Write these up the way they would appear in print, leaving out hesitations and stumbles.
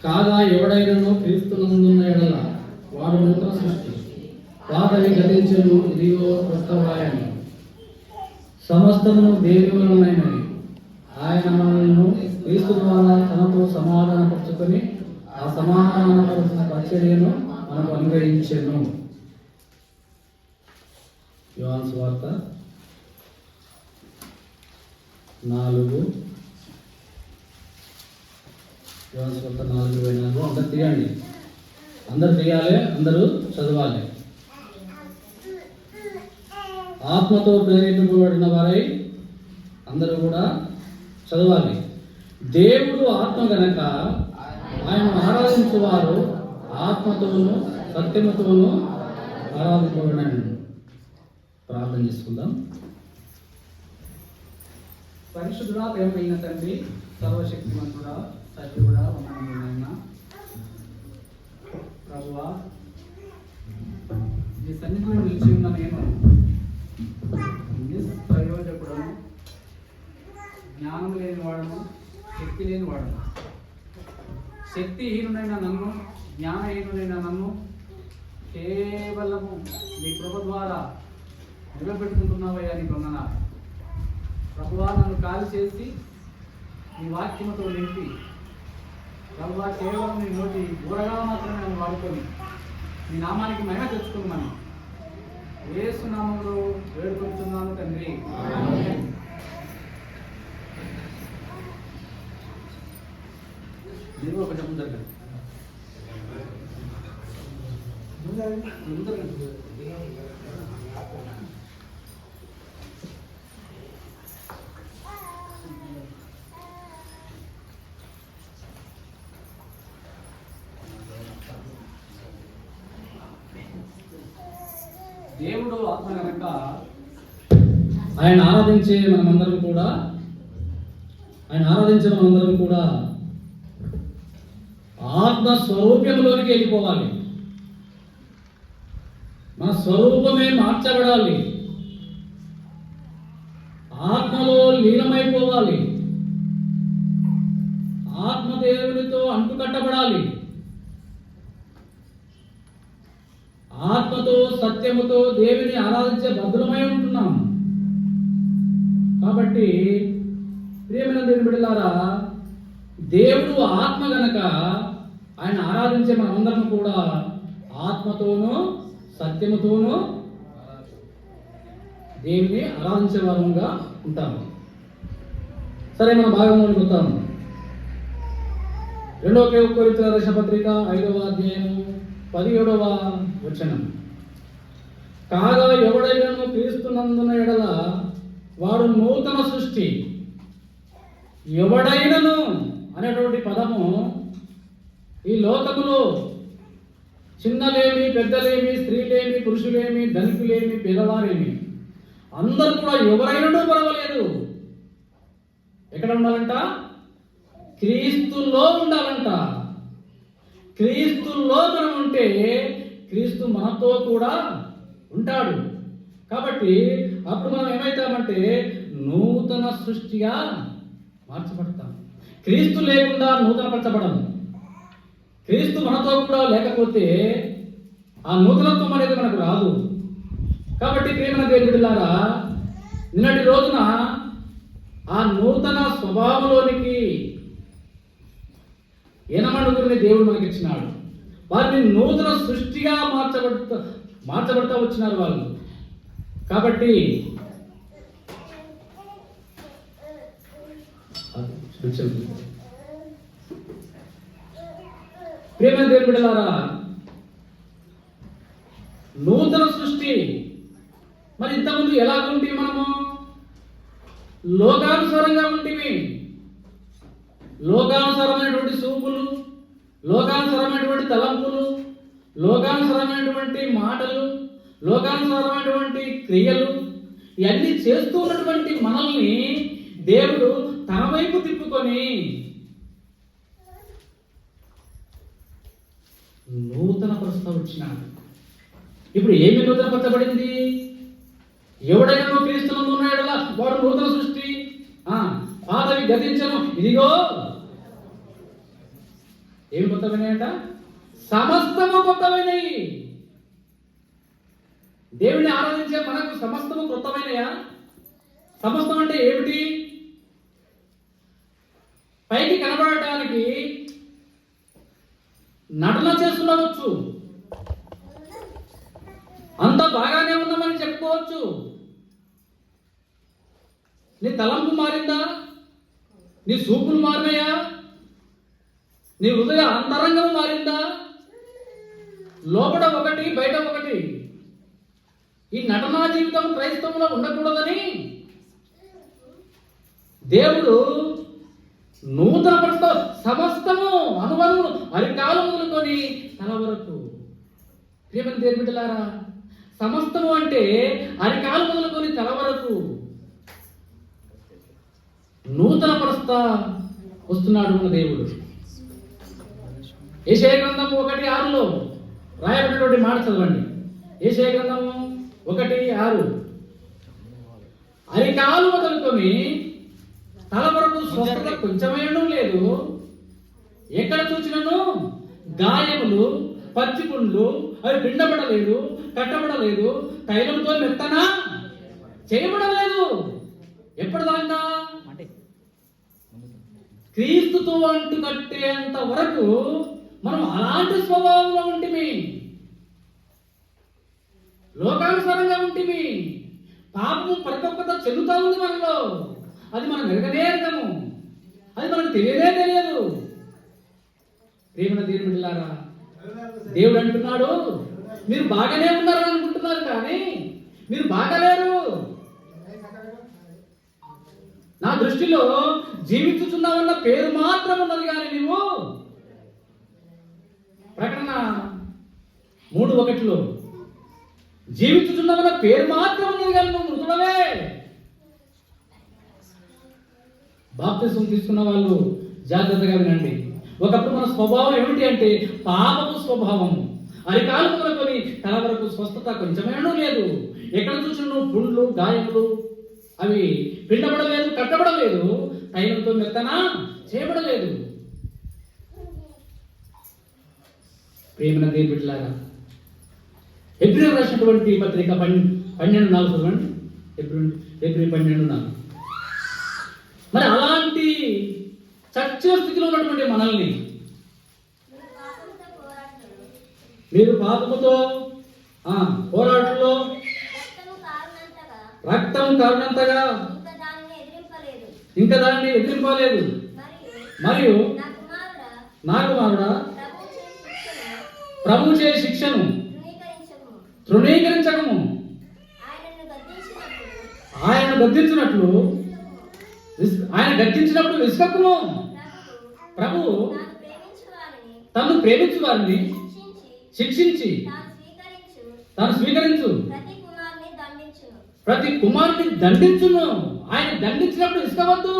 కాగా ఎవడైనను క్రీస్తునందున్న ఎడల వాడు నూతన సృష్టి, పాతవి గతించెను, ఇదిగో క్రొత్తవాయను. సమస్తమును దేవుని వలనైనవి. ఆయన మనల్ని క్రీస్తు ద్వారా తనతో సమాధానపరుచుకొని ఆ సమాధానపరుచిన పరిచర్యను మనకు అనుగ్రహించెను. యోహాను సువార్త 4 యోహాను సువార్త 4:24. అందరు తీయండి, అందరు తీయాలి, అందరూ చదవాలి. ఆత్మతో ప్రేరేపింపబడిన వారై అందరూ కూడా చదవాలి. దేవుడు ఆత్మ గనక ఆయన ఆరాధించువారు ఆత్మతోనూ సత్యముతోనూ ఆరాధింపబడిన. ప్రార్థన చేసుకుందాం. పరిశుద్ధుడా, ప్రేమైన తండ్రి, సర్వశక్తిమంతుడా, సజీవుడా, వందనములైన ప్రభువా, ఈ సన్నిధిలో నిలిచి ఉన్న నేను నిష్ప్రయోజకుడను, జ్ఞానం లేని వాడను, శక్తి లేని వాడను. శక్తిహీనుడైన నన్ను, జ్ఞానహీనుడైన నన్ను కేవలము నీ కృప ద్వారా నిలబెట్టుకుంటున్నావయ్యా, నీ వందనాలు ప్రభువా. నన్ను కాల్ చేసి నీ వాక్యముతో నింపి ప్రభువా, కేవలం నీ నోటి ఊరగా మాత్రమే నన్ను వాడుకొని నీ నామానికి మహిమ తెచ్చుకోమని యేసు నామములో వేడుకొంటున్నాను తండ్రి. మీరు ఒక చెప్పు జరగండి. దేవుడు ఆత్మ కనుక ఆయన ఆరాధించే మనమందరం కూడా ఆత్మ స్వరూపంలోనికి వెళ్ళిపోవాలి. మన స్వరూపమే మార్చబడాలి, ఆత్మలో లీనమైపోవాలి, ఆత్మదేవునితో అంటుకట్టబడాలి, ఆత్మతో సత్యముతో దేవుని ఆరాధించే భద్రమై ఉంటున్నాం. కాబట్టి ప్రియమైన దేవుని బిడ్డలారా, దేవుడు ఆత్మ గనక ఆయన ఆరాధించే మనమందరం కూడా ఆత్మతోనూ సత్యముతోనూ దేవుని ఆరాధించే వారంగా ఉంటాము. సరే, మన భాగంలోకి వస్తాము. 2 కొరింథీయుల రాసిన పత్రిక 5వ అధ్యాయం 17వ వచనం. కాగా ఎవడైనను క్రీస్తునందున ఎడల వాడు నూతన సృష్టి. ఎవడైనను అనేటువంటి పదము ఈ లోకములో చిన్నలేమి, పెద్దలేమి, స్త్రీలేమి, పురుషులేమి, ధనికులేమి, పేదవారేమి అందరూ కూడా ఎవరైనా పర్వాలేదు. ఎక్కడ ఉండాలంట? క్రీస్తులో ఉండాలంట. క్రీస్తులో మనం ఉంటే క్రీస్తు మనతో కూడా ఉంటాడు. కాబట్టి అప్పుడు మనం ఏమవుతామంటే నూతన సృష్టిగా మార్చబడతాం. క్రీస్తు లేకుండా నూతనపరచబడము. క్రీస్తు మనతో కూడా లేకపోతే ఆ నూతనత్వం అనేది మనకు రాదు. కాబట్టి ప్రియమైన దేవుని బిడ్డలారా, నిన్నటి రోజున ఆ నూతన స్వభావంలోనికి ఏనమనుగురిని దేవుడు మనకి ఇచ్చినాడు. వారిని నూతన సృష్టిగా మార్చబడతా వచ్చినారు వాళ్ళు. కాబట్టి ప్రియమైన దేవుని బిడ్డలారా, నూతన సృష్టి. మరి ఇంతకుముందు ఎలా ఉంటివి? మనము లోకానుసారంగా ఉంటివి. లోకానుసారమైనటువంటి సూపులు, లోకానుసారమైనటువంటి తలంపులు, లోకానుసారమైనటువంటి మాటలు, లోకానుసారమైనటువంటి క్రియలు, ఇవన్నీ చేస్తూ ఉన్నటువంటి మనల్ని దేవుడు తన వైపు తిప్పుకొని నూతన పరుస్తాడు. ఇప్పుడు ఏమి నూతన పరచబడింది? ఎవడైనా క్రీస్తునందు ఉన్నాడు వాడు నూతన సృష్టి. పాతవి గతించను, ఇదిగో ఏమి కొత్తమైనట? సమస్తము కొత్తమైనవి. దేవుని ఆరాధించే మనకు సమస్తము కొత్తమైనయా? సమస్తం అంటే ఏమిటి? పైకి కనబడటానికి నటన చేస్తుండవచ్చు, అంత బాగానే ఉన్నామని చెప్పుకోవచ్చు. నీ తలంపు మారిందా? నీ చూపులు మారినాయా? నీ హృదయ అంతరంగం మారిందా? లోపల ఒకటి, బయట ఒకటి. ఈ నటనా జీవితం క్రైస్తవంలో ఉండకూడదని దేవుడు నూతన పరుస్తో సమస్తము అనుభవం అరికాలు మొదలుకొని తల వరకు. ప్రియమైన దేవుని బిడ్డలారా, సమస్తము అంటే అరికాలు మొదలుకొని తల వరకు నూతన పరుస్తా వస్తున్నాడు మన దేవుడు. యెషయా గ్రంథము 1:6 రాయబడినటువంటి మాట చదవండి. యెషయా గ్రంథము 1:6. అరికాలు మొదలుకొని తల వరకు స్వస్థత కొంచెమేనూ లేదు. ఎక్కడ చూసినను గాయములు, పచ్చిపుండ్లు, అవి పిండబడలేదు, కట్టబడలేదు, తైలంతో మెత్తన చేయబడలేదు. ఎప్పటిదాకా? క్రీస్తుతో అంటు కట్టేంత వరకు మనం అలాంటి స్వభావంలో ఉంటిమి, లోకానుసారంగా ఉంటిమి. పాపము పరిపక్వత చెందుతా ఉంది మనలో. అది మనం ఎరగము, అది మనకు తెలియదు. ప్రియమైన దేవుని బిడ్డలారా, దేవుడు అంటున్నాడు, మీరు బాగానే ఉన్నారని అనుకుంటున్నారు, కానీ మీరు బాగాలేరు. నా దృష్టిలో జీవించుచున్నావన్న పేరు మాత్రం ఉన్నది, కానీ నీవు ప్రకటన 3:1 జీవించుచున్నావన్న పేరు మాత్రం ఉన్నది, కానీ నువ్వు మృతుడవే. బాప్తిసం తీసుకున్న వాళ్ళు జాగ్రత్తగా వినండి. ఒకప్పుడు మన స్వభావం ఏమిటి అంటే పాపపు స్వభావము. అరికాలు మొదలుకొని తల వరకు స్వస్థత కొంచెమేనూ లేదు. ఎక్కడ చూసిన పుండ్లు, గాయములు, అవి పిండబడలేదు, కట్టబడలేదు, తైలంతో మెత్తన చేయబడలేదు. ప్రేమన దేవుని బిడ్డలారా, హెబ్రీయులకు రాసినటువంటి పత్రిక 12:4 చదవండి. హెబ్రీ 12:4. మరి అలాంటి చచ్చిన స్థితిలో ఉన్నటువంటి మనల్ని మీరు పాపముతో పోరాటంలో రక్తం కారణంతగా ఇంకా దాన్ని ఎదిరింపలేదు. మరియు నా కుమారుడా, ప్రభు చే శిక్షను తృణీకరించకము. ఆయన గద్దించినప్పుడు విసుకకుము. ప్రభు తను ప్రేమించు వారిని శిక్షించి తాను స్వీకరించు ప్రతి కుమారుని దండించును. ఆయన దండించినప్పుడు ఇష్టవద్దు.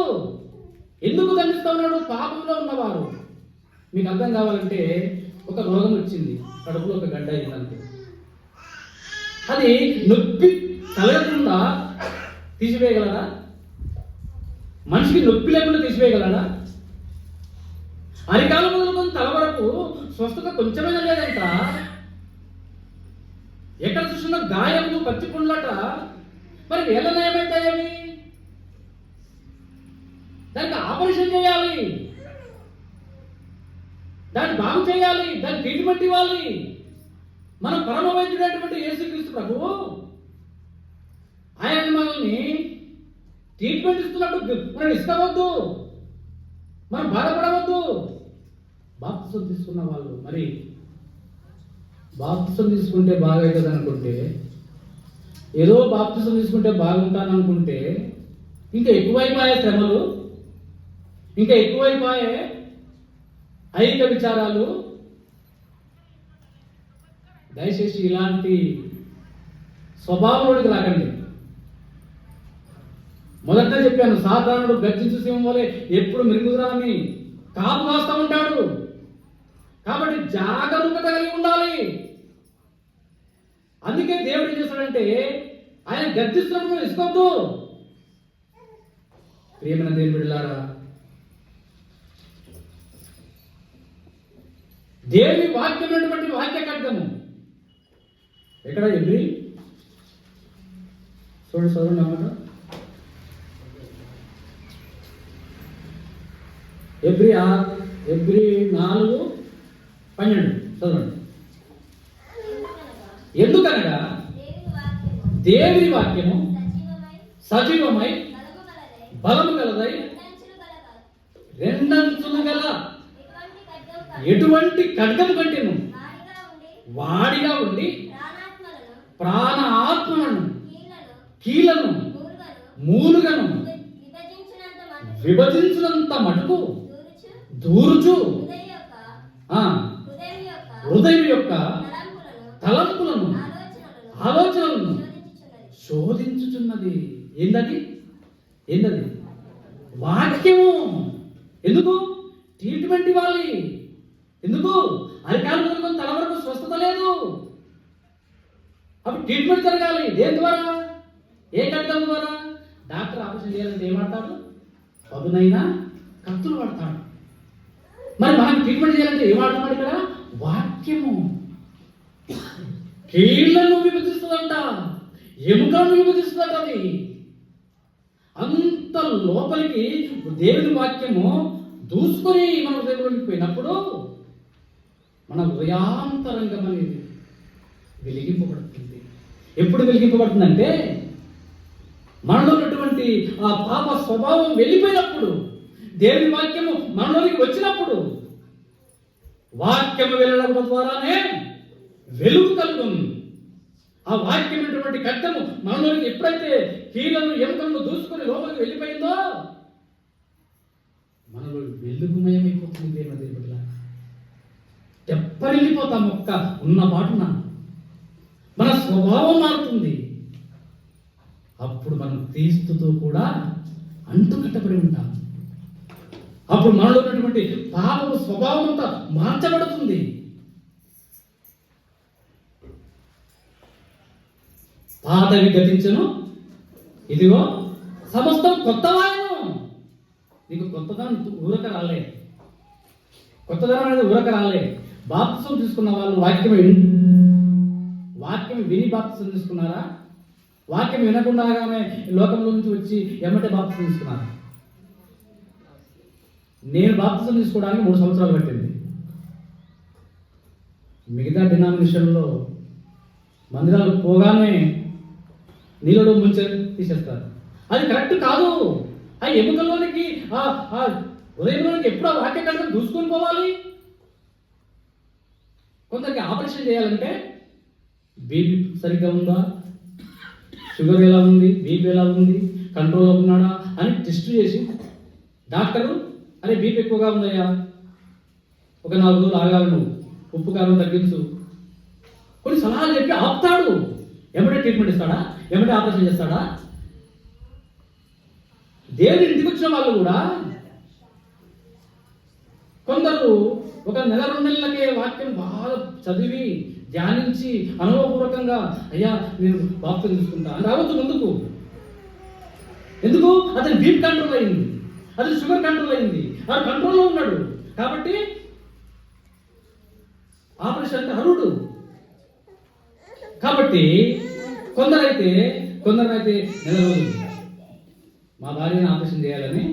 ఎందుకు దండిస్తా ఉన్నాడు? పాపంలో ఉన్నవారు. మీకు అర్థం కావాలంటే, ఒక రోగం వచ్చింది, కడుపులో ఒక గడ్డ అయిందంటే అది నొప్పి కలగకుండా తీసివేయగలరా? మనిషికి నొప్పి లేకుండా తీసివేయగలరా? అరికాలు మొదలుకొని తల వరకు స్వస్థత కొంచెమైనా లేదంట. ఎక్కడ చూసిన గాయము, పచ్చి పుండ్లట. మరి వేళ నయమైతాయవి? దానికి ఆపరేషన్ చేయాలి, దాన్ని బాగు చేయాలి, దాన్ని ట్రీట్మెంట్ ఇవ్వాలి. మన పరమ వైద్యుడైనటువంటి యేసుక్రీస్తు ప్రభువు ఆయన మనల్ని ట్రీట్మెంట్ ఇస్తున్నప్పుడు మనం ఇష్టవద్దు, మనం బాధపడవద్దు. బాప్తిసం తీసుకున్న వాళ్ళు మరి బాప్తిసం తీసుకుంటే బాగవుతుంది అనుకుంటే, ఏదో బాప్తిసం తీసుకుంటే బాగుంటాను అనుకుంటే, ఇంకా ఎక్కువైపోయే శ్రమలు, ఇంకా ఎక్కువైపోయే ఐక విచారాలు. దయచేసి ఇలాంటి స్వభావంలోకి రాకండి. మొదట చెప్పాను, సాధారణుడు గర్జించు సింహం వలె ఎప్పుడు మృంగురాన్ని కాపు కాస్తూ ఉంటాడు. కాబట్టి జాగరూకత కలిగి ఉండాలి. అందుకే దేవుడు ఏం చేస్తాడంటే, ఆయన గర్జిస్తున్నప్పుడు ఇసుకోవద్దు. ప్రియమైన దేవుని బిడ్డలారా, దేవుని వాక్యమైనటువంటి వాక్య ఖడ్గము. ఎక్కడ ఎబ్రి చదవండి అన్నమాట. ఎబ్రి 4:12 చదవండి. ఎందుకనగా దేవుని వాక్యము సజీవమై బలము గలదై రెండంచులు గల ఎటువంటి ఖడ్గము కంటేను వాడిగా ఉండి ప్రాణ ఆత్మలను కీలను మూలుగను విభజించినంత మటుకు దూరుచు హృదయం యొక్క తలంపులను ఆలోచనలను శోధించుచున్నది. ఏందది? వాక్యము. ఎందుకు? ట్రీట్మెంట్ ఇవ్వాలి. ఎందుకు? అరికాలు మొదలుకొని తల వరకు స్వస్థత లేదు. అప్పుడు ట్రీట్మెంట్ జరగాలి. దేని ద్వారా? ఏ ఖడ్గం ద్వారా? డాక్టర్ ఆపరేషన్ చేయాలంటే ఏం వాడతాడు? పదునైనా కత్తులు వాడతాడు. మరి మనం ట్రీట్మెంట్ చేయాలంటే ఏం వాడతాడు? ఇక్కడ వాక్యము. కీళ్లను విభజిస్తుందంట, ఎముకలను విభజిస్తుందట. అది అంత లోపలికి దేవుని వాక్యము దూసుకొని మన హృదయంలోకి పోయినప్పుడు మన హృదయాంతరంగం అనేది వెలిగింపబడుతుంది. ఎప్పుడు వెలిగింపబడుతుందంటే మనలో ఉన్నటువంటి ఆ పాప స్వభావం వెళ్ళిపోయినప్పుడు, దేవుని వాక్యము మనలోకి వచ్చినప్పుడు, వాక్యము వెళ్ళడం ద్వారానే వెలుగు కలుగుతుంది. ఆ వాక్యమైనటువంటి ఖడ్గము మనలోకి ఎప్పుడైతే కీలను ఎముకలను దూసుకొని లోపలికి వెళ్ళిపోయిందో మనలో వెలుగుమయమైపోతుంది. దేవుని తెప్పరిల్లిపోతాం. ఒక్క ఉన్న మాటన మన స్వభావం మారుతుంది. అప్పుడు మనం క్రీస్తుతో కూడా అంటుకట్టబడి ఉంటాం. అప్పుడు మనలో ఉన్నటువంటి పాపపు స్వభావం అంతా మార్చబడుతుంది. పాతవి గతించను, ఇదిగో సమస్తం కొత్తవాయను. నీకు కొత్తదనం ఊరక రాలే. కొత్తదనం అనేది ఊరక రాలే. బాప్తిసం తీసుకున్న వాళ్ళు వాక్యం విని బాప్తిసం తీసుకున్నారా? వాక్యం వినకుండానే లోకంలో నుంచి వచ్చి ఎమ్మటే బాప్తిసం తీసుకున్నారా? నేను బాప్తిసం తీసుకోవడానికి 3 సంవత్సరాలు పట్టింది. మిగతా డినామినేషన్లో మందిరాలకు పోగానే నీళ్ళలో ముంచె తీసేస్తారు. అది కరెక్ట్ కాదు. ఆ ఎముకల్లోనికి ఆ హృదయంలోనికి ఎప్పుడు ఆ వాక్య ఖడ్గం దూసుకొని పోవాలి. కొందరికి ఆపరేషన్ చేయాలంటే బీపీ సరిగ్గా ఉందా, షుగర్ ఎలా ఉంది, బీపీ ఎలా ఉంది, కంట్రోల్లో ఉన్నాడా అని టెస్ట్ చేసి డాక్టరు అరే బీపీ ఎక్కువగా ఉందయ్యా, ఒక 4 రోజులు ఆగాలి, నువ్వు ఉప్పు కారం తగ్గించు, కొన్ని సలహాలు చెప్పి ఆపుతాడు. ఎమ్మటే ట్రీట్మెంట్ ఇస్తాడా? ఎమ్మటే ఆపరేషన్ చేస్తాడా? దేవుని ఇంటికి వచ్చిన వాళ్ళు కూడా కొందరు ఒక 1-2 నెలలకే వాక్యం బాగా చదివి ధ్యానించి అనుభవపూర్వకంగా అయ్యా నేను బాప్తిసం తీసుకుంటా అని రావచ్చు ముందుకు. ఎందుకు? అతని బీపీ కంట్రోల్ అయింది, అతని షుగర్ కంట్రోల్ అయింది, ఆ కంట్రోల్లో ఉన్నాడు కాబట్టి ఆపరేషన్ అంటే అర్హుడు. కాబట్టి కొందరైతే 1 నెల రోజులు మా భార్యని ఆపరేషన్ చేయాలని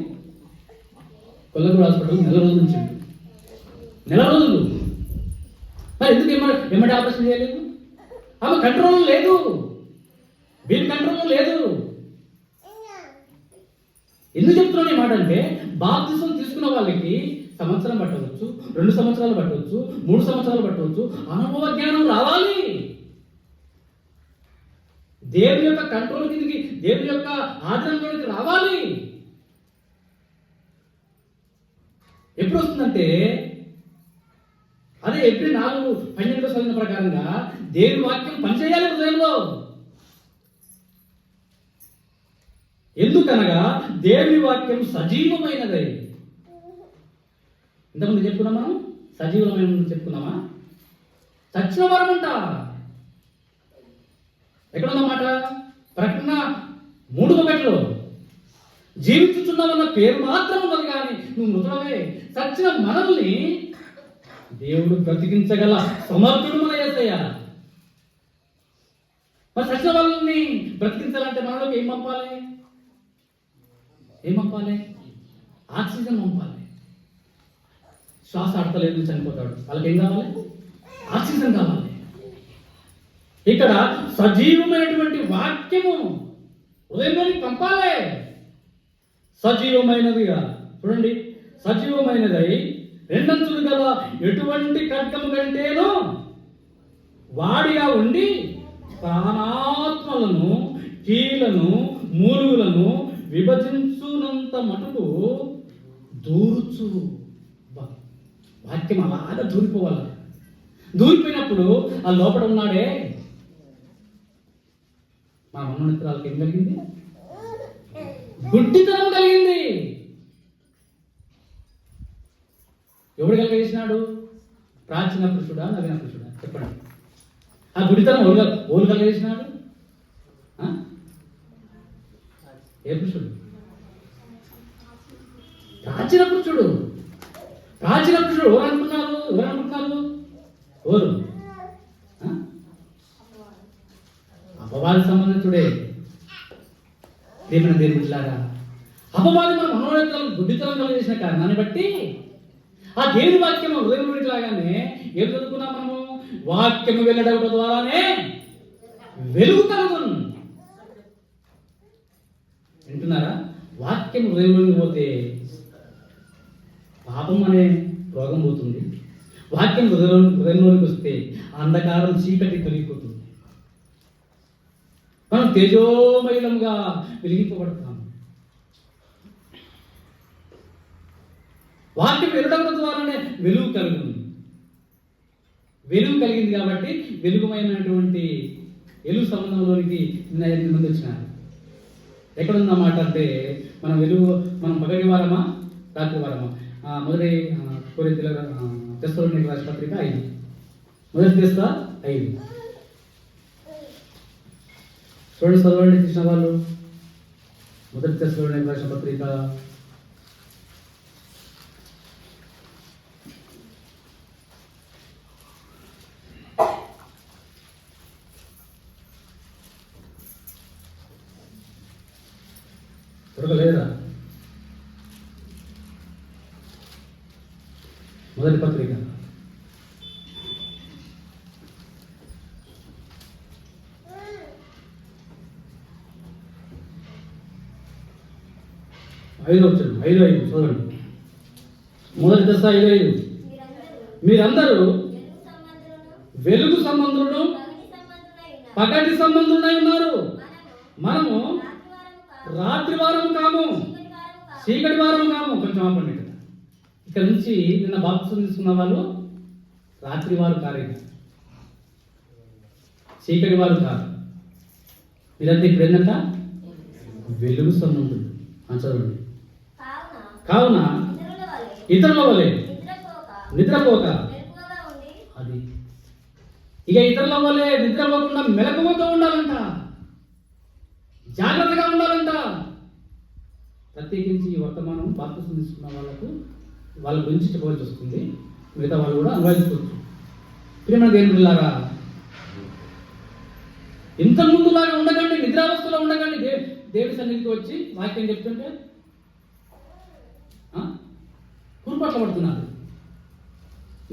కొల్లగూడ హాస్పిటల్ 1 నెల రోజులు నుంచి 1 నెల రోజులు. మరి ఎందుకు ఎమ్మటి ఆపరేషన్ చేయలేదు? ఆమె కంట్రోల్ లేదు, బీపీ కంట్రోల్ లేదు. ఎందుకు చెప్తున్నాను ఈ మాట అంటే బాప్తిసం తీసుకున్న వాళ్ళకి సంవత్సరం పట్టవచ్చు, 2 సంవత్సరాలు పట్టవచ్చు, 3 సంవత్సరాలు పట్టవచ్చు. అనుభవ జ్ఞానం రావాలి. దేవుని యొక్క కంట్రోల్ కిందకి, దేవుని యొక్క ఆచరణలోకి రావాలి. ఎప్పుడు వస్తుందంటే అదే ఏప్రిల్ 4:12 చదివిన ప్రకారంగా దేవుని వాక్యం పనిచేయాలి హృదయంలో. ఎందుకనగా దేవుని వాక్యం సజీవమైనది. ఇంతకుముందు చెప్పుకున్నాం, మనం సజీవమైన చెప్పుకున్నామా? చచ్చిన వరమంట. ఎక్కడున్నమాట? ప్రకటన 3:1 జీవించుచున్నామన్న పేరు మాత్రం ఉన్నది కానీ నువ్వు మృతుడవే. చచ్చిన మనల్ని దేవుడు బ్రతికించగల సమర్థుడు మన యేసయ్య. మరి చచ్చిన వాళ్ళని బ్రతికించాలంటే మనలోకి ఏం పంపాలి? ఆక్సిజన్ పంపాలి. శ్వాస ఆడతలేదు, చనిపోతాడు, వాళ్ళకి ఏం కావాలి? ఆక్సిజన్ కావాలి. ఇక్కడ సజీవమైనటువంటి వాక్యము హృదయంలోకి పంపాలి. సజీవమైనదిగా చూడండి, సజీవమైనదై రెండంచులు గల ఎటువంటి ఖడ్గము కంటేనో వాడిగా ఉండి ప్రాణాత్మలను, కీళ్లను, మూలుగులను విభజించునంత మటుకు దూరుచు. వాక్యం అలాగా దూరిపోవాలి. దూరిపోయినప్పుడు ఆ లోపల ఉన్నాడే మా మమ్మనిత్రాలకు ఏం కలిగింది? గుడ్డితనం కలిగింది. ఎవడు కలిగేసినాడు? ప్రాచీన పురుషుడా, నవీన పురుషుడా? చెప్పండి. ఆ గుడితనం ఓలు కలిగేసినాడు? ఏ పురుషుడు? ప్రాచీన పురుషుడు. ఎవరు అనుకుంటున్నారు? ఓరు అపవాది సంబంధితుడే. దేవుని బిడ్డలారా, అపవాది మన మనోనేత్రాలను గుడ్డితనం కలిగేసిన కారణాన్ని బట్టి ఆ దేవుని వాక్యం హృదయం లాగానే ఏం చదువుకున్నాం మనము? వాక్యము వెళ్ళడం ద్వారానే వెలుగు కలుగును. వింటున్నారా? వాక్యం హృదయంలోకి పోతే పాపం అనే రోగం పోతుంది. వాక్యం హృదయంలోకి వస్తే అంధకారం, చీకటి తొలగిపోతుంది. మనం తేజోమయులంగా వెలిగింపబడతాం. వాక్యం వెళ్ళడం ద్వారానే వెలుగు కలుగుతుంది. వెలుగు కలిగింది కాబట్టి వెలుగుమైనటువంటి వెలుగు సంబంధంలోనికి 8 మంది వచ్చినారు. ఎక్కడుందన్నమాట అంటే మనం పగటి వారమా, రాత్రి వారమా? మొదటి తెస్సలోనికీయులకు రాసిన పత్రిక 5, మొదటి తెస్స 5 చూడండి, చదవండి తీసిన వాళ్ళు. మొదటి తెస్సలోనికీయులకు రాసిన పత్రిక 5 లేదా మొదటి పత్రిక 5 చదవండి. మొదటి దశ 5. మీరందరూ వెలుగు సంబంధులను, పగటి సంబంధులై ఉన్నారు. మనము రాత్రి వారం కాము, చీకటి వారం కాము. కొంచెం ఆపండి. ఇక్కడ నుంచి నిన్న బాప్తిసం తీసుకున్న వాళ్ళు రాత్రి వారు కారు, చీకటి వారు కాదు. మీరంతా ఇప్పుడు ఏంటంట? వెలుగు సంబంధులు. చదవండి. కావున ఇతరుల వలె నిద్రపోక, అది ఇక ఇతరుల వలె నిద్రపోకుండా మెలకువతో ఉండాలంట, జాగ్రత్తగా ఉండాలంట. ప్రత్యేకించి ఈ వర్తమానం బాప్తిసం తీసుకున్న వాళ్ళ గురించి చెప్పవలసి వస్తుంది. మిగతా వాళ్ళు కూడా అనుభవించుకోవచ్చు. ప్రియమైన దేవుని బిడ్డలారా, ఇంత ముందులాగా ఉండకండి, నిద్రావస్థలో ఉండకండి. దేవుడి సన్నిధికి వచ్చి వాక్యం చెప్తుంటే కురుపట్ల పడుతున్నారు.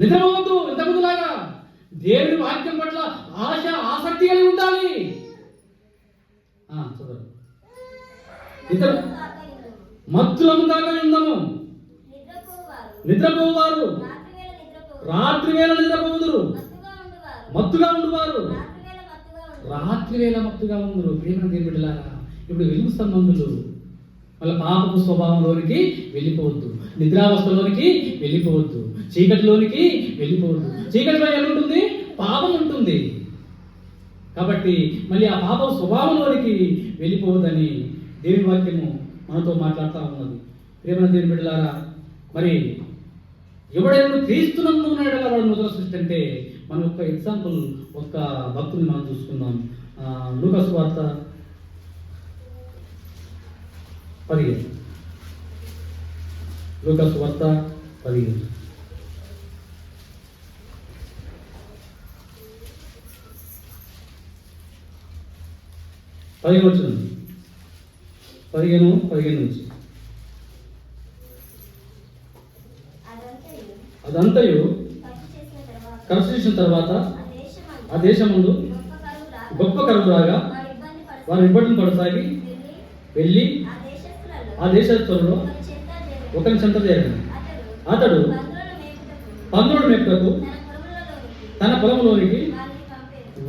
నిద్రపోవద్దు. ఇంత ముందులాగా దేవుడి వాక్యం పట్ల ఆశ, ఆసక్తి కలిగి ఉండాలి. చదవండి. ఇతర మత్తులము కాక ఉందము, నిద్రపోవారు రాత్రి వేళ నిద్రపోదురు, మత్తుగా ఉండువారు రాత్రి వేళ మత్తుగా ఉందరు. ప్రియమైన దేవుని బిడ్డలారా, ఇప్పుడు వెలుగు సంబంధులు వాళ్ళ పాపపు స్వభావంలోనికి వెళ్ళిపోవద్దు, నిద్రావస్థలోనికి వెళ్ళిపోవద్దు, చీకటిలోనికి వెళ్ళిపోవద్దు. చీకటిలో ఏముంటుంది? పాపం ఉంటుంది. కాబట్టి మళ్ళీ ఆ పాప స్వభావంలోనికి వెళ్ళిపోవద్దని దేవుని వాక్యము మనతో మాట్లాడుతూ ఉన్నది. ప్రియమైన దేవుని బిడ్డలారా, మరి ఎవడెవడు క్రీస్తునందు ఉన్నాడో వాడు నూతన సృష్టి అంటే మనం ఒక ఎగ్జాంపుల్, ఒక భక్తుని మనం చూసుకుందాం. లూకా సువార్త 15. లూకా సువార్త 15. 15 నుంచి. అదంతయు ఖర్చు చేసిన తర్వాత ఆ దేశమందు గొప్ప కరువు రాగా వారు ఇబ్బందులు పడసాగి వెళ్ళి ఆ దేశస్తులలో ఒకరిని చెంత చేయాలి. అతడు పందులను మేపుటకు తన పొలంలోనికి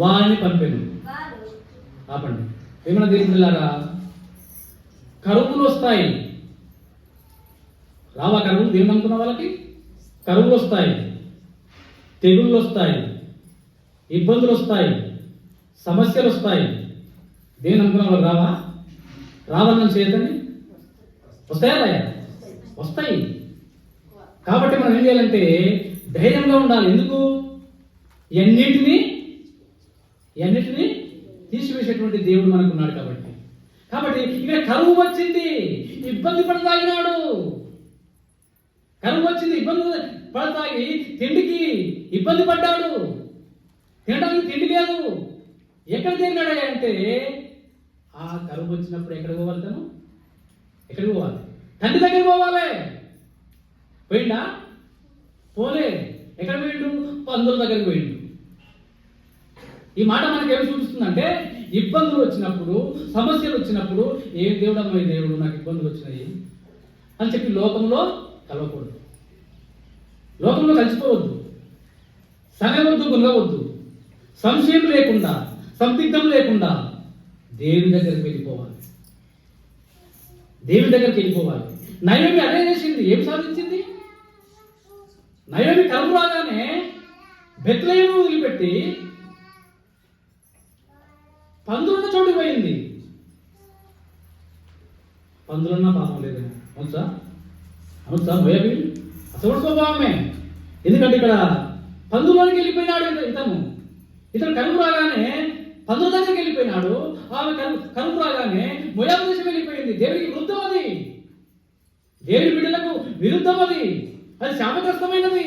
వారిని పంపెను. ఆపండి. ఏమన్నా దేవులారా, కరువులు వస్తాయి. రావా కరువులు? దేవుని నమ్ముకున్న వాళ్ళకి కరువులు వస్తాయి, తెగుళ్ళు వస్తాయి, ఇబ్బందులు వస్తాయి, సమస్యలు వస్తాయి. దేవుని నమ్ముకున్న వాళ్ళు రావా? రావాలని చేయదండి. వస్తాయా? రాయా? వస్తాయి. కాబట్టి మనం ఏం చేయాలంటే ధైర్యంగా ఉండాలి. ఎందుకు? ఎన్నిటిని తీసివేసేటువంటి దేవుడు మనకున్నాడు కాబట్టి. ఇక్కడ కరువు వచ్చింది, ఇబ్బంది పడసాగినాడు. కరువు వచ్చింది, ఇబ్బంది పడసాగి తిండికి ఇబ్బంది పడ్డాడు. తినడానికి తిండి లేదు. ఎక్కడ తిరిగాడు అంటే ఆ కరువు వచ్చినప్పుడు ఎక్కడికి పోవాలి? తను ఎక్కడికి పోవాలి? తండ్రి దగ్గరికి పోవాలి. పోయిండా? పోలే. ఎక్కడ పోయిండు? పందుల దగ్గరికి పోయిండు. ఈ మాట మనకి ఏమి చూపిస్తుందంటే, ఇబ్బందులు వచ్చినప్పుడు, సమస్యలు వచ్చినప్పుడు, ఏ దేవుడమ్మ దేవుడు నాకు ఇబ్బందులు వచ్చినాయి అని చెప్పి లోకంలో కలవకూడదు, లోకంలో కలిసిపోవద్దు, సగవద్దు, గుంగవద్దు. సంశయం లేకుండా, సందిగ్ధం లేకుండా దేవుని దగ్గరికి వెళ్ళిపోవాలి. దేవుని దగ్గరికి వెళ్ళిపోవాలి. నయోమి అదే చేసింది. ఏం సాధించింది? నయోమి కరువు రాగానే బెత్లెహేము వదిలిపెట్టి పందులున్న చోటుకు పోయింది. పందులున్న పాపం లేదు. అనొచ్చా? మోయాబీ అసలు స్వభావమే. ఎందుకంటే ఇక్కడ పందులోనికి వెళ్ళిపోయినాడు ఇతను కరువు రాగానే పందుల దగ్గరికి వెళ్ళిపోయినాడు. ఆమె కరువు రాగానే మోయాబు దేశం వెళ్ళిపోయింది. దేవునికి విరుద్ధం అది, దేవుని బిడ్డలకు విరుద్ధం అది, అది శాపగ్రస్తమైనది.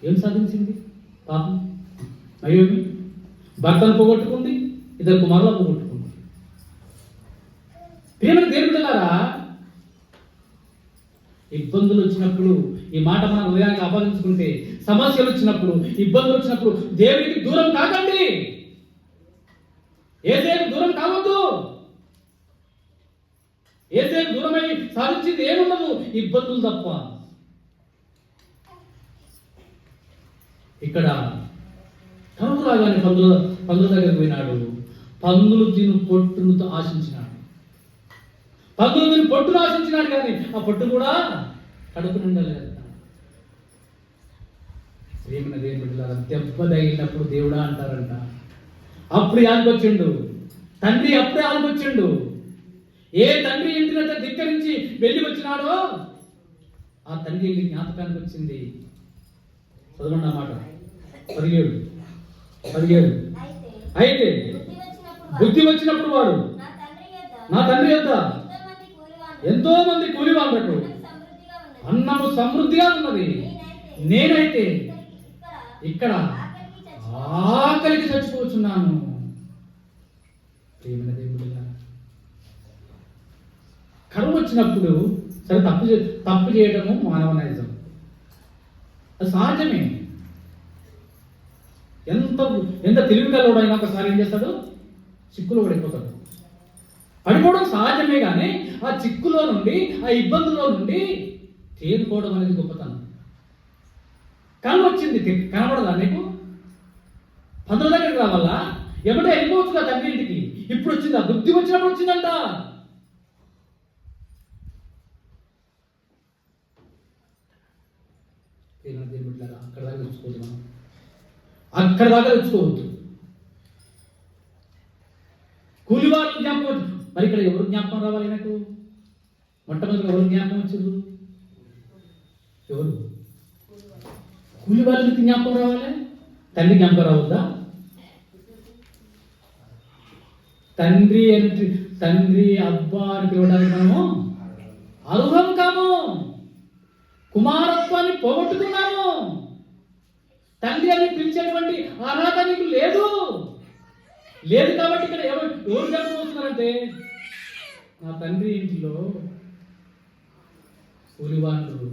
ఏం సాధించింది పాపం? నయోమి భర్తను పోగొట్టుకుంది, ఇద్దరు కుమారులను పోగొట్టుకుంది. ప్రియమైన దేవుని బిడ్డలారా, ఇబ్బందులు వచ్చినప్పుడు ఈ మాట మన హృదయానికి ఆపాదించుకుంటే, సమస్యలు వచ్చినప్పుడు, ఇబ్బందులు వచ్చినప్పుడు దేవునికి దూరం కాకండి. ఏ దేవునికి దూరం కావద్దు. ఏ దేవునికి దూరమై సాధించింది ఏముండదు, ఇబ్బందులు తప్ప. ఇక్కడ కరువు రాగానే పందుల దగ్గరికి పోయినాడు. పందులు తిను పొట్టును ఆశించినాడు. పందులు తిని పొట్టును ఆశించినాడు, కానీ ఆ పొట్టు కూడా కడుపు నిండలేదు. ప్రేమన దేవుని బిడ్డలారా, దెబ్బ తగిలినప్పుడు దేవుడా అంటారంట. అప్పుడు ఆలుకొచ్చిండు తండ్రి, అప్పుడే ఆలుకొచ్చిండు. ఏ తండ్రి ఇంటినైతే ధిక్కరించి వెళ్ళి వచ్చినాడో ఆ తండ్రి ఇంటి జ్ఞాపకానికి వచ్చింది. చదవండి అన్నమాట. 17 అయితే బుద్ధి వచ్చినప్పుడు వాడు నా తండ్రి యొద్ద ఎంతో మంది కూలి వాళ్ళకు అన్నము సమృద్ధిగా ఉన్నది, నేనైతే ఇక్కడ ఆకలికి చచ్చిపోతున్నాను. ప్రియమైన దేవుడిగా, కరువు వచ్చినప్పుడు సరే తప్పు చేయడము మానవ నైజం, అది సహజమే. ఎంత తెలివి కలవడైనా ఒకసారి ఏం చేస్తాడు? చిక్కులో పడిపోతాడు. పడిపోవడం సహజమే, కానీ ఆ చిక్కులో నుండి, ఆ ఇబ్బందులో నుండి తేరుకోవడం అనేది గొప్పతనం. కళ్ళు వచ్చింది, కనబడదా నీకు? పందుల దగ్గరికి రావాలా? ఎప్పుడే వెళ్ళిపోవచ్చుగా తండ్రి ఇంటికి. ఇప్పుడు వచ్చిందా? బుద్ధి వచ్చినప్పుడు వచ్చిందంట. అక్కడ దాకా తెచ్చుకోవద్దు, మనం అక్కడ దాకా తెచ్చుకోవద్దు. కూలి వాళ్ళు జ్ఞాపకం. మరి ఇక్కడ ఎవరు జ్ఞాపకం రావాలి? నాకు మొట్టమొదటి ఎవరు జ్ఞాపకం వచ్చారు? ఎవరు? కూలి వాళ్ళకి జ్ఞాపకం రావాలి. తండ్రి జ్ఞాపకం రావద్దా? తండ్రి అబ్బా అని పిలవడానికి మనము అర్హం కాము. కుమారత్వాన్ని పోగొట్టుకున్నాము. తండ్రి అని పిలిచేటువంటి అర్హత నీకు లేదు. లేదు కాబట్టి ఇక్కడ ఎవరు చెప్పబోతున్నారంటే నా తండ్రి ఇంటిలో కూలివాళ్ళు